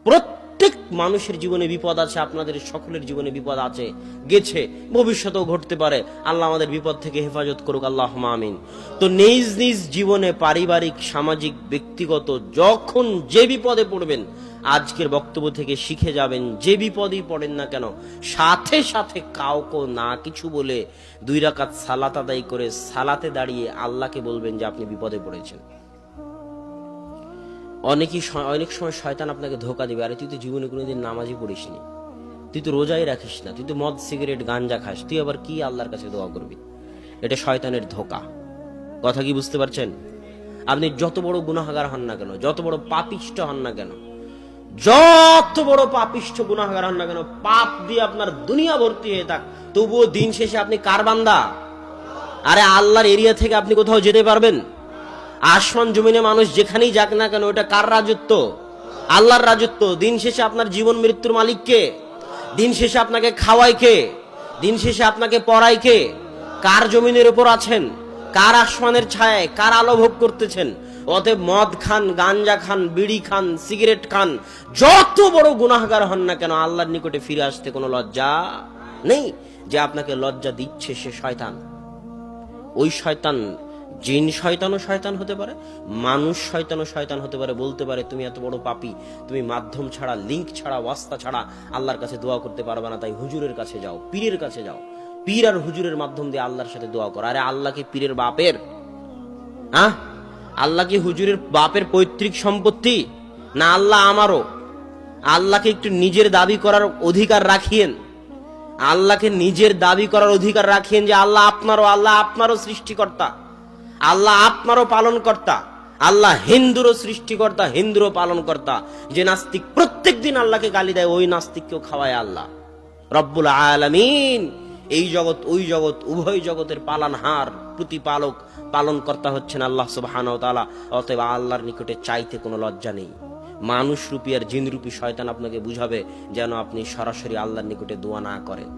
প্রত্যেক মানুষের জীবনে বিপদ আছে, আপনাদের সকলের জীবনে বিপদ আছে, গেছে, ভবিষ্যতেও ঘটতে পারে। আল্লাহ আমাদের বিপদ থেকে হেফাজত করুক, আল্লাহুম্মা আমিন। তো নিজ নিজ জীবনে পারিবারিক, সামাজিক, ব্যক্তিগত যখন যে বিপদে পড়বেন, আজকের বক্তব্য থেকে শিখে যাবেন, যে বিপদই পড়েন না কেন, সাথে সাথে কাউকে না কিছু বলে 2 রাকাত সালাত আদায় করে সালাতে দাঁড়িয়ে আল্লাহকে বলবেন যে আপনি বিপদে পড়েছেন। অনেক সময় শয়তান আপনাকে ধোকা দিবে, আরে তুই তো জীবনে কোনোদিন নামাজই পড়িসনি, তুই তো রোজাই রাখিস না, তুই তো মদ সিগারেট গাঞ্জা খাস, তুই আবার কি আল্লাহর কাছে দোয়া করবি? এটা শয়তানের ধোকা। কথা কি বুঝতে পারছেন? আপনি যত বড় গুনাহগার হন না কেন, যত বড় পাপিষ্ঠ হন না কেন, যত বড় পাপিষ্ঠ গুনাহগার হন না কেন, পাপ দিয়ে আপনার দুনিয়া ভর্তি হয়ে থাক, তবুও দিন শেষে আপনি কার বান্দা? আরে আল্লাহর এরিয়া থেকে আপনি কোথাও যেতে পারবেন? আসমান জমিনে মানুষ যেখানেই যাক না কেন, ওটা কার রাজত্ব? আল্লাহর রাজত্ব। দিন শেষে আপনার জীবন মৃত্যুর মালিক কে? দিন শেষে আপনাকে খাওয়ায় কে? দিন শেষে আপনাকে পড়ায় কে? কার জমিনের উপর আছেন? কার আসমানের ছায়ায়, কার আলো ভোগ করতেছেন? অতএব মদ খান, গাঞ্জা খান, বিড়ি খান, সিগারেট খান, যত বড় গুনাহগার হন না কেন, আল্লাহর নিকটে ফিরে আসতে কোনো লজ্জা নেই। যে আপনাকে লজ্জা দিচ্ছে সে শয়তান। ওই শয়তান জিন শয়তানও শয়তান হতে পারে, মানুষ শয়তানও শয়তান হতে পারে। বলতে পারে তুমি এত বড় পাপী, তুমি মাধ্যম ছাড়া, লিঙ্ক ছাড়া, ওয়াস্তা ছাড়া আল্লাহর কাছে দোয়া করতে পারবে না, তাই হুজুরের কাছে যাও, পীরের কাছে যাও, পীর আর হুজুরের মাধ্যম দিয়ে আল্লাহর সাথে দোয়া করো। আরে আল্লাহ কি পীরের বাপের? আল্লাহ কি হুজুরের বাপের পৈতৃক সম্পত্তি? না আল্লাহ আমারও। আল্লাহকে একটু নিজের দাবি করার অধিকার রাখিয়েন, আল্লাহকে নিজের দাবি করার অধিকার রাখিয়েন যে আল্লাহ আপনারও সৃষ্টিকর্তা, আল্লাহ আপনারও পালন কর্তা, আল্লাহ হিন্দুরও সৃষ্টিকর্তা, হিন্দুরও পালন কর্তা। যে নাস্তিক প্রত্যেক দিন আল্লাহকে গালি দেয়, ওই নাস্তিককেও খাওয়ায় আল্লাহ রব্বুল আলামিন। এই জগৎ ওই জগৎ উভয় জগতের পালনহার, প্রতিপালক, পালন কর্তা হচ্ছেন আল্লাহ সুবহানাহু ওয়া তাআলা। অতএব আল্লাহর নিকটে চাইতে কোনো লজ্জা নেই। মানুষ রূপী আর জিন রূপী শয়তান আপনাকে বুঝাবে যেন আপনি সরাসরি আল্লাহর নিকটে দোয়া না করেন।